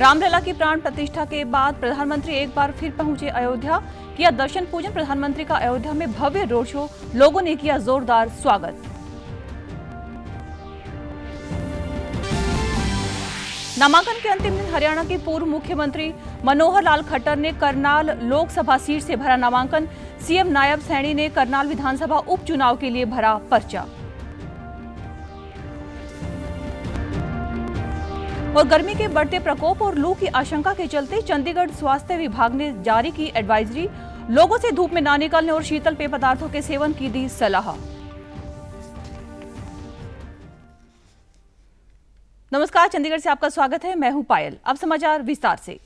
रामलला की प्राण प्रतिष्ठा के बाद प्रधानमंत्री एक बार फिर पहुंचे अयोध्या, किया दर्शन पूजन। प्रधानमंत्री का अयोध्या में भव्य रोड शो, लोगों ने किया जोरदार स्वागत। नामांकन के अंतिम दिन हरियाणा के पूर्व मुख्यमंत्री मनोहर लाल खट्टर ने करनाल लोकसभा सीट से भरा नामांकन। सीएम नायब सैनी ने करनाल विधानसभा उपचुनाव के लिए भरा पर्चा। और गर्मी के बढ़ते प्रकोप और लू की आशंका के चलते चंडीगढ़ स्वास्थ्य विभाग ने जारी की एडवाइजरी, लोगों से धूप में ना निकलने और शीतल पेय पदार्थों के सेवन की दी सलाह। नमस्कार, चंडीगढ़ से आपका स्वागत है। मैं हूं पायल। अब समाचार विस्तार से।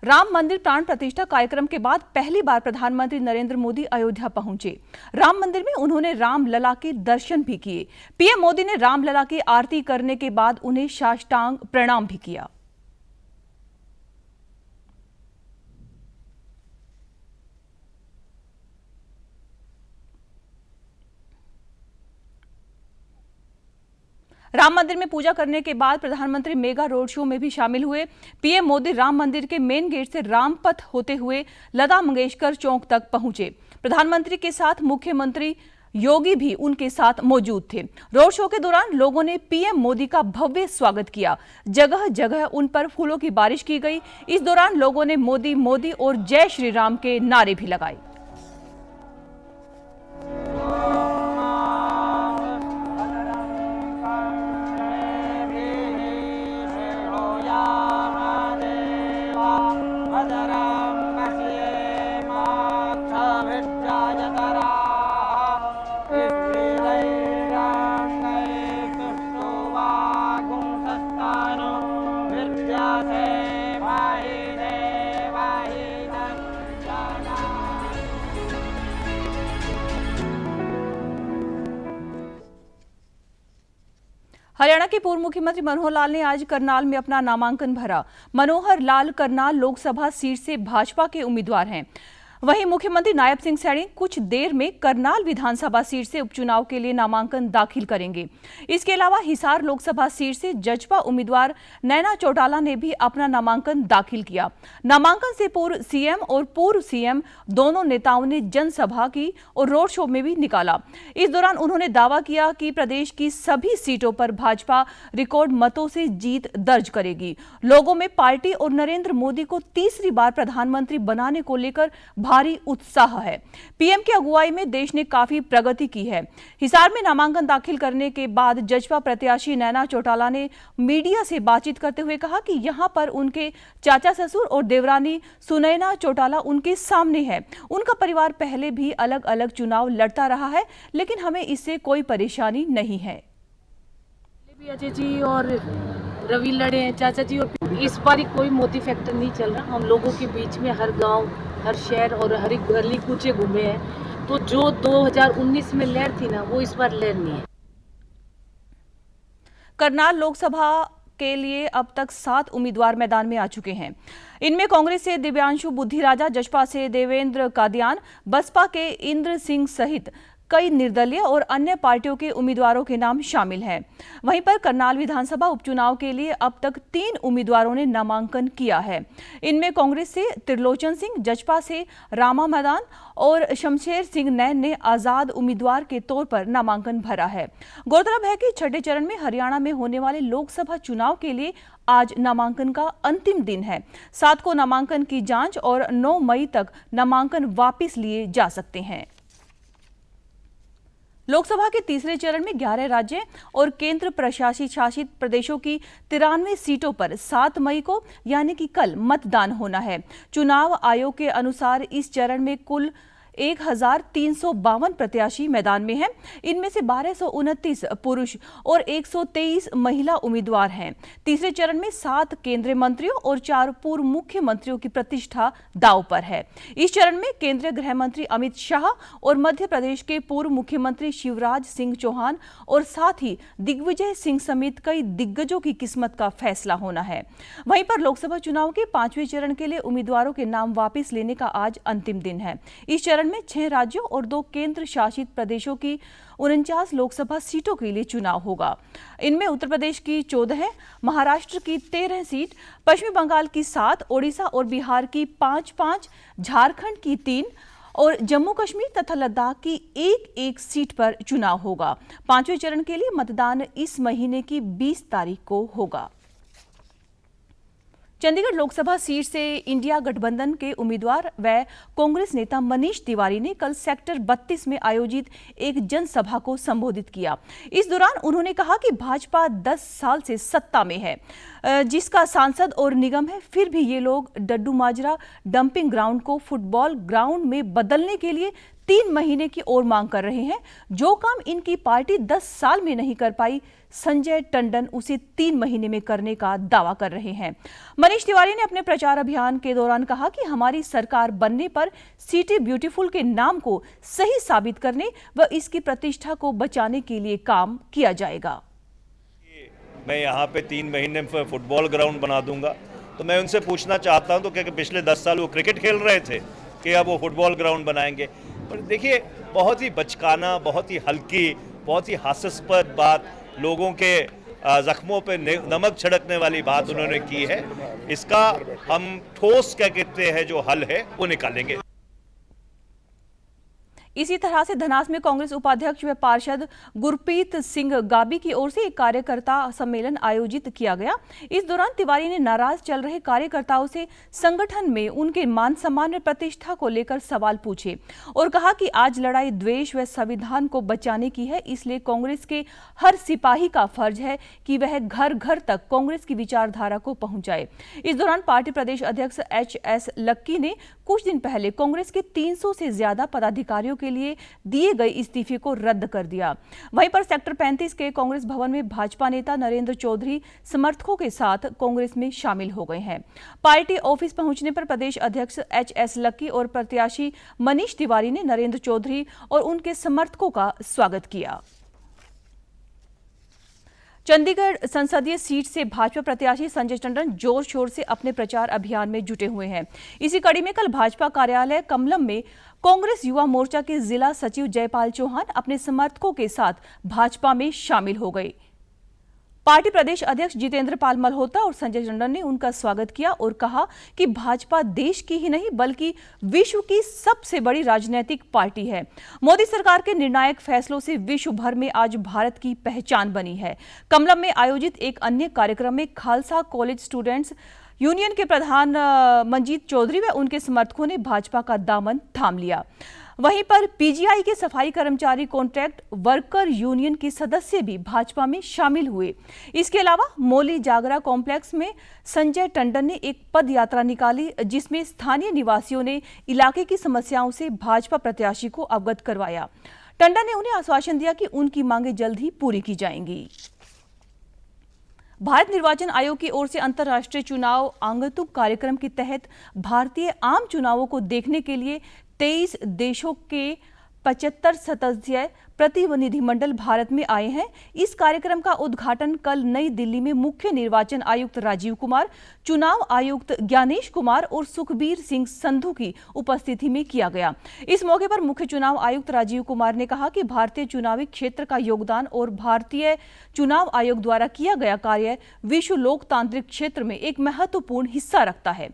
राम मंदिर प्राण प्रतिष्ठा कार्यक्रम के बाद पहली बार प्रधानमंत्री नरेंद्र मोदी अयोध्या पहुंचे। राम मंदिर में उन्होंने रामलला के दर्शन भी किए। पीएम मोदी ने रामलला की आरती करने के बाद उन्हें साष्टांग प्रणाम भी किया। राम मंदिर में पूजा करने के बाद प्रधानमंत्री मेगा रोड शो में भी शामिल हुए। पीएम मोदी राम मंदिर के मेन गेट से रामपथ होते हुए लता मंगेशकर चौक तक पहुंचे। प्रधानमंत्री के साथ मुख्यमंत्री योगी भी उनके साथ मौजूद थे। रोड शो के दौरान लोगों ने पीएम मोदी का भव्य स्वागत किया। जगह जगह उन पर फूलों की बारिश की गई। इस दौरान लोगों ने मोदी मोदी और जय श्री राम के नारे भी लगाए। हरियाणा के पूर्व मुख्यमंत्री मनोहर लाल ने आज करनाल में अपना नामांकन भरा। मनोहर लाल करनाल लोकसभा सीट से भाजपा के उम्मीदवार हैं। वहीं मुख्यमंत्री नायब सिंह सैनी कुछ देर में करनाल विधानसभा सीट से उपचुनाव के लिए नामांकन दाखिल करेंगे। इसके अलावा हिसार लोकसभा सीट से जजपा उम्मीदवार नैना चौटाला ने भी अपना नामांकन दाखिल किया। नामांकन से पूर्व सीएम और पूर्व सीएम दोनों नेताओं ने जनसभा की और रोड शो में भी निकाला। इस दौरान उन्होंने दावा किया कि प्रदेश की सभी सीटों पर भाजपा रिकॉर्ड मतों से जीत दर्ज करेगी। लोगों में पार्टी और नरेंद्र मोदी को तीसरी बार प्रधानमंत्री बनाने को लेकर भारी उत्साह है। पीएम की अगुवाई में देश ने काफी प्रगति की है। हिसार में नामांकन दाखिल करने के बाद जजपा प्रत्याशी नैना चौटाला ने मीडिया से बातचीत करते हुए कहा कि यहां पर उनके चाचा ससुर और देवरानी सुनैना चौटाला उनके सामने है। उनका परिवार पहले भी अलग अलग चुनाव लड़ता रहा है, लेकिन हमें इससे कोई परेशानी नहीं है। अजय जी और रवि लड़े हैं, चाचा जी, और इस बार कोई मोदी फैक्टर नहीं चल रहा। हम लोगों के बीच में हर गांव, हर शहर और हर गली कूचे घूमे हैं। तो जो 2019 में लहर थी ना, वो इस बार लहर नहीं है। करनाल लोकसभा के लिए अब तक 7 उम्मीदवार मैदान में आ चुके हैं। इनमें कांग्रेस से दिव्यांशु बुद्धिराजा, जसपा से देवेंद्र कादियान, बसपा के इंद्र सिंह सहित कई निर्दलीय और अन्य पार्टियों के उम्मीदवारों के नाम शामिल हैं। वहीं पर करनाल विधानसभा उपचुनाव के लिए अब तक 3 उम्मीदवारों ने नामांकन किया है। इनमें कांग्रेस से त्रिलोचन सिंह, जजपा से रामा मैदान और शमशेर सिंह नैन ने आजाद उम्मीदवार के तौर पर नामांकन भरा है। गौरतलब है कि छठे चरण में हरियाणा में होने वाले लोकसभा चुनाव के लिए आज नामांकन का अंतिम दिन है। 7 को नामांकन की जांच और 9 मई तक नामांकन वापस लिए जा सकते हैं। लोकसभा के तीसरे चरण में 11 राज्य और केंद्र प्रशासित शासित प्रदेशों की 93 सीटों पर 7 मई को यानी कि कल मतदान होना है। चुनाव आयोग के अनुसार इस चरण में कुल 1352 प्रत्याशी मैदान में हैं। इनमें से 1229 पुरुष और 123 महिला उम्मीदवार हैं। तीसरे चरण में 7 केंद्रीय मंत्रियों और 4 पूर्व मुख्यमंत्रियों की प्रतिष्ठा दांव पर है। इस चरण में केंद्रीय गृह मंत्री अमित शाह और मध्य प्रदेश के पूर्व मुख्यमंत्री शिवराज सिंह चौहान और साथ ही दिग्विजय सिंह समेत कई दिग्गजों की किस्मत का फैसला होना है। वहीं पर लोकसभा चुनाव के 5वें चरण के लिए उम्मीदवारों के नाम वापस लेने का आज अंतिम दिन है। इस चरण चरण में 6 राज्यों और 2 केंद्र शासित प्रदेशों की 49 लोकसभा सीटों के लिए चुनाव होगा। इनमें उत्तर प्रदेश की 14 है, महाराष्ट्र की 13 सीट, पश्चिम बंगाल की 7, ओडिशा और बिहार की 5-5, झारखंड की 3 और जम्मू कश्मीर तथा लद्दाख की 1-1 सीट पर चुनाव होगा। 5वें चरण के लिए मतदान इस महीने की 20 तारीख को होगा। चंडीगढ़ लोकसभा सीट से इंडिया गठबंधन के उम्मीदवार व कांग्रेस नेता मनीष तिवारी ने कल सेक्टर 32 में आयोजित एक जनसभा को संबोधित किया। इस दौरान उन्होंने कहा कि भाजपा 10 साल से सत्ता में है, जिसका सांसद और निगम है, फिर भी ये लोग डड्डू माजरा डंपिंग ग्राउंड को फुटबॉल ग्राउंड में बदलने के लिए 3 महीने की और मांग कर रहे हैं। जो काम इनकी पार्टी 10 साल में नहीं कर पाई, संजय टंडन उसे 3 महीने में करने का दावा कर रहे हैं। मनीष तिवारी ने अपने प्रचार अभियान के दौरान कहा कि हमारी सरकार बनने पर सिटी ब्यूटीफुल के नाम को सही साबित करने व इसकी प्रतिष्ठा को बचाने के लिए काम किया जाएगा। मैं यहाँ पे 3 महीने में फुटबॉल ग्राउंड बना दूंगा, तो मैं उनसे पूछना चाहता हूँ तो क्या पिछले 10 साल वो क्रिकेट खेल रहे थे कि अब वो फुटबॉल ग्राउंड बनाएंगे? पर देखिए, बहुत ही बचकाना, बहुत ही हल्की, बहुत ही हास्यास्पद बात, लोगों के जख्मों पे नमक छिड़कने वाली बात उन्होंने की है। इसका हम ठोस क्या कहते हैं जो हल है वो निकालेंगे। इसी तरह से धनास में कांग्रेस उपाध्यक्ष व पार्षद गुरप्रीत सिंह गाबी की ओर से एक कार्यकर्ता सम्मेलन आयोजित किया गया। इस दौरान तिवारी ने नाराज चल रहे कार्यकर्ताओं से संगठन में उनके मान सम्मान और प्रतिष्ठा को लेकर सवाल पूछे और कहा कि आज लड़ाई द्वेष व संविधान को बचाने की है, इसलिए कांग्रेस के हर सिपाही का फर्ज है कि वह घर घर तक कांग्रेस की विचारधारा को पहुंचाए। इस दौरान पार्टी प्रदेश अध्यक्ष HS लक्की ने कुछ दिन पहले कांग्रेस के 300 से ज्यादा पदाधिकारियों के लिए दिए गए इस्तीफे को रद्द कर दिया। वहीं पर सेक्टर 35 के कांग्रेस भवन में भाजपा नेता नरेंद्र चौधरी समर्थकों के साथ कांग्रेस में शामिल हो गए हैं। पार्टी ऑफिस पहुंचने पर प्रदेश अध्यक्ष HS लक्की और प्रत्याशी मनीष तिवारी ने नरेंद्र चौधरी और उनके समर्थकों का स्वागत किया। चंडीगढ़ संसदीय सीट से भाजपा प्रत्याशी संजय टंडन जोर शोर से अपने प्रचार अभियान में जुटे हुए हैं। इसी कड़ी में कल भाजपा कार्यालय कमलम में कांग्रेस युवा मोर्चा के जिला सचिव जयपाल चौहान अपने समर्थकों के साथ भाजपा में शामिल हो गए। पार्टी प्रदेश अध्यक्ष जितेंद्र पाल मल्होत्रा और संजय टंडन ने उनका स्वागत किया और कहा कि भाजपा देश की ही नहीं बल्कि विश्व की सबसे बड़ी राजनीतिक पार्टी है। मोदी सरकार के निर्णायक फैसलों से विश्व भर में आज भारत की पहचान बनी है। कमलम में आयोजित एक अन्य कार्यक्रम में खालसा कॉलेज स्टूडेंट्स यूनियन के प्रधान मंजीत चौधरी व उनके समर्थकों ने भाजपा का दामन थाम लिया। वहीं पर PGI के सफाई कर्मचारी कॉन्ट्रैक्ट वर्कर यूनियन के सदस्य भी भाजपा में शामिल हुए। इसके अलावा मौली जागरा कॉम्प्लेक्स में संजय टंडन ने एक पद यात्रा निकाली, जिसमें स्थानीय निवासियों ने इलाके की समस्याओं से भाजपा प्रत्याशी को अवगत करवाया। टंडन ने उन्हें आश्वासन दिया कि उनकी मांगें जल्द ही पूरी की जाएंगी। भारत निर्वाचन आयोग की ओर से अंतर्राष्ट्रीय चुनाव आगंतुक कार्यक्रम के तहत भारतीय आम चुनावों को देखने के लिए 23 देशों के 75 सदस्यीय प्रतिनिधिमंडल भारत में आए हैं। इस कार्यक्रम का उद्घाटन कल नई दिल्ली में मुख्य निर्वाचन आयुक्त राजीव कुमार, चुनाव आयुक्त ज्ञानेश कुमार और सुखबीर सिंह संधू की उपस्थिति में किया गया। इस मौके पर मुख्य चुनाव आयुक्त राजीव कुमार ने कहा कि भारतीय चुनावी क्षेत्र का योगदान और भारतीय चुनाव आयोग द्वारा किया गया कार्य विश्व लोकतांत्रिक क्षेत्र में एक महत्वपूर्ण हिस्सा रखता है।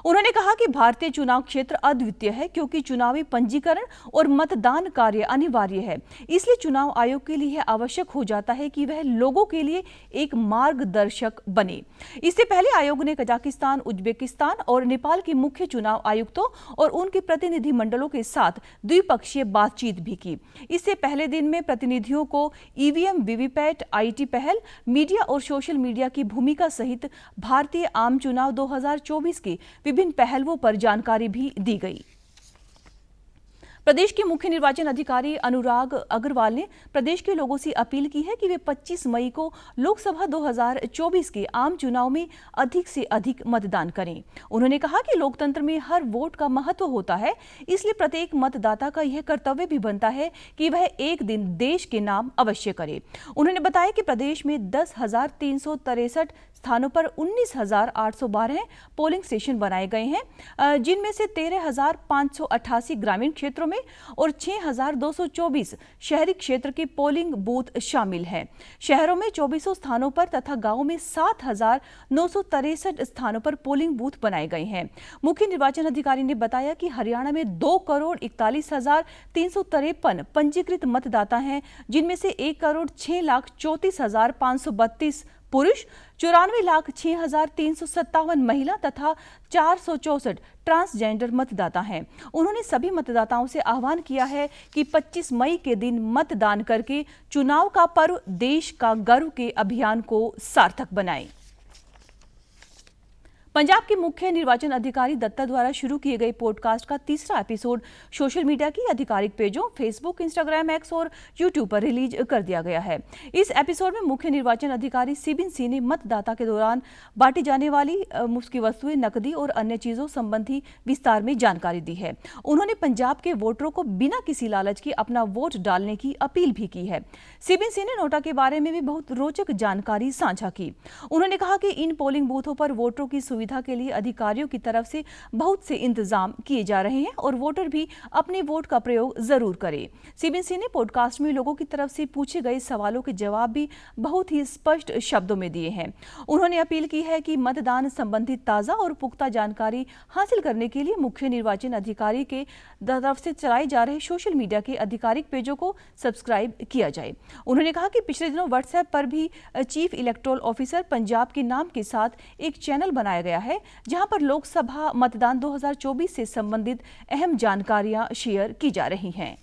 उन्होंने कहा कि भारतीय चुनाव क्षेत्र अद्वितीय है क्योंकि चुनावी पंजीकरण और मतदान कार्य अनिवार्य है। इसलिए चुनाव आयोग के लिए आवश्यक हो जाता है कि वह लोगों के लिए एक मार्गदर्शक बने। इससे पहले आयोग ने कजाकिस्तान, उज्बेकिस्तान और नेपाल के मुख्य चुनाव आयुक्तों और उनके प्रतिनिधि मंडलों के साथ द्विपक्षीय बातचीत भी की। इससे पहले दिन में प्रतिनिधियों को EVM, वीवीपैट, IT पहल, मीडिया और सोशल मीडिया की भूमिका सहित भारतीय आम चुनाव 2024 के विभिन्न पहलुओं पर जानकारी भी दी गई। प्रदेश के मुख्य निर्वाचन अधिकारी अनुराग अग्रवाल ने प्रदेश के लोगों से अपील की है कि वे 25 मई को लोकसभा 2024 के आम चुनाव में अधिक से अधिक मतदान करें। उन्होंने कहा कि लोकतंत्र में हर वोट का महत्व होता है, इसलिए प्रत्येक मतदाता का यह कर्तव्य भी बनता है कि वह एक दिन देश के नाम अवश्य करे। उन्होंने बताया कि प्रदेश में 10,363 स्थानों पर 19,812 पोलिंग स्टेशन बनाए गए हैं, जिनमें से 13,588 ग्रामीण क्षेत्रों में और 6,224 शहरी क्षेत्र के पोलिंग बूथ शामिल हैं। शहरों में 2400 स्थानों पर तथा गांवों में 7,963 स्थानों पर पोलिंग बूथ बनाए गए हैं। मुख्य निर्वाचन अधिकारी ने बताया कि हरियाणा में 2,41,353 पंजीकृत मतदाता हैं, जिनमें से 1,06,34,532 पुरुष, 94,06,357 महिला तथा 464 ट्रांसजेंडर मतदाता हैं। उन्होंने सभी मतदाताओं से आह्वान किया है कि 25 मई के दिन मतदान करके चुनाव का पर्व देश का गर्व के अभियान को सार्थक बनाएं। पंजाब के मुख्य निर्वाचन अधिकारी दत्ता द्वारा शुरू किए गए पॉडकास्ट का तीसरा एपिसोड सोशल मीडिया की आधिकारिक पेजों फेसबुक, इंस्टाग्राम, एक्स और यूट्यूब पर रिलीज कर दिया गया है। इस एपिसोड में मुख्य निर्वाचन अधिकारी सीबिन सिंह ने मतदाता के दौरान बांटी जाने वाली मुफ्त की वस्तुएं, नकदी और अन्य चीजों संबंधी विस्तार में जानकारी दी है। उन्होंने पंजाब के वोटरों को बिना किसी लालच के अपना वोट डालने की अपील भी की है। सीबिन सिंह ने नोटा के बारे में भी बहुत रोचक जानकारी साझा की। उन्होंने कहा कि इन पोलिंग बूथों पर वोटरों की सुविधा के लिए अधिकारियों की तरफ से बहुत से इंतजाम किए जा रहे हैं और वोटर भी अपने वोट का प्रयोग जरूर करें। सीबिन सिंह ने पॉडकास्ट में लोगों की तरफ से पूछे गए सवालों के जवाब भी बहुत ही स्पष्ट शब्दों में दिए हैं। उन्होंने अपील की है कि मतदान संबंधी ताजा और पुख्ता जानकारी हासिल करने के लिए मुख्य निर्वाचन अधिकारी के तरफ से चलाए जा रहे सोशल मीडिया के आधिकारिक पेजों को सब्सक्राइब किया जाए। उन्होंने कहा कि पिछले दिनों व्हाट्सएप पर भी चीफ इलेक्टोरल ऑफिसर पंजाब के नाम के साथ एक चैनल बनाया गया है, जहां पर लोकसभा मतदान 2024 से संबंधित अहम जानकारियां शेयर की जा रही हैं।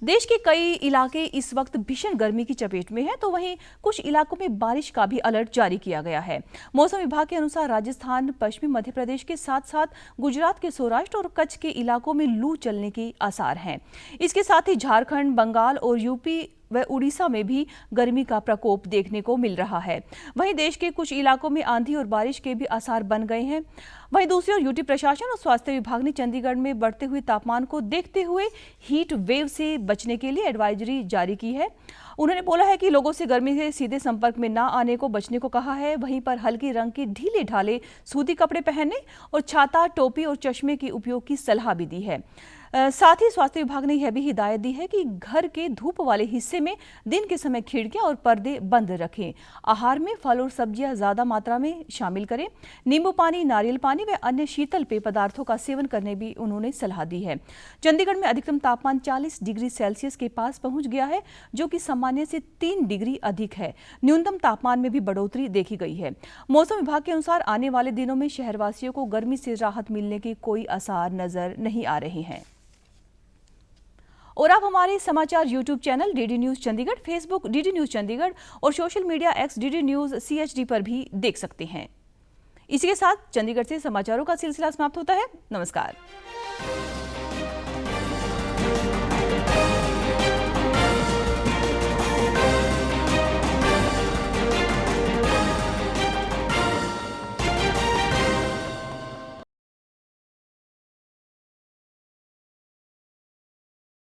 देश के कई इलाके इस वक्त भीषण गर्मी की चपेट में हैं, तो वहीं कुछ इलाकों में बारिश का भी अलर्ट जारी किया गया है। मौसम विभाग के अनुसार राजस्थान, पश्चिमी मध्य प्रदेश के साथ साथ गुजरात के सौराष्ट्र और कच्छ के इलाकों में लू चलने के आसार हैं। इसके साथ ही झारखंड, बंगाल और यूपी व उड़ीसा में भी गर्मी का प्रकोप देखने को मिल रहा है। वहीं देश के कुछ इलाकों में आंधी और बारिश के भी आसार बन गए हैं। वहीं दूसरी ओर यूटी प्रशासन और स्वास्थ्य विभाग ने चंडीगढ़ में बढ़ते हुए तापमान को देखते हुए हीट वेव से बचने के लिए एडवाइजरी जारी की है। उन्होंने बोला है कि लोगों से गर्मी से सीधे संपर्क में ना आने को बचने को कहा है। वहीं पर हल्के रंग के ढीले ढाले सूती कपड़े पहनने और छाता, टोपी और चश्मे के उपयोग की सलाह भी दी है। साथ ही स्वास्थ्य विभाग ने यह भी हिदायत दी है कि घर के धूप वाले हिस्से में दिन के समय खिड़कियां और पर्दे बंद रखें। आहार में फल और सब्जियां ज्यादा मात्रा में शामिल करें। नींबू पानी, नारियल पानी व अन्य शीतल पेय पदार्थों का सेवन करने भी उन्होंने सलाह दी है। चंडीगढ़ में अधिकतम तापमान 40 डिग्री सेल्सियस के पास पहुंच गया है, जो कि सामान्य से 3 डिग्री अधिक है। न्यूनतम तापमान में भी बढ़ोतरी देखी गई है। मौसम विभाग के अनुसार आने वाले दिनों में शहरवासियों को गर्मी से राहत मिलने के कोई आसार नजर नहीं आ रहे हैं। और आप हमारे समाचार YouTube channel DD news Chandigarh, Facebook DD news Chandigarh और social media X DD news CHD पर भी देख सकते हैं। इसी के साथ चंडीगढ़ से समाचारों का सिलसिला समाप्त होता है। नमस्कार।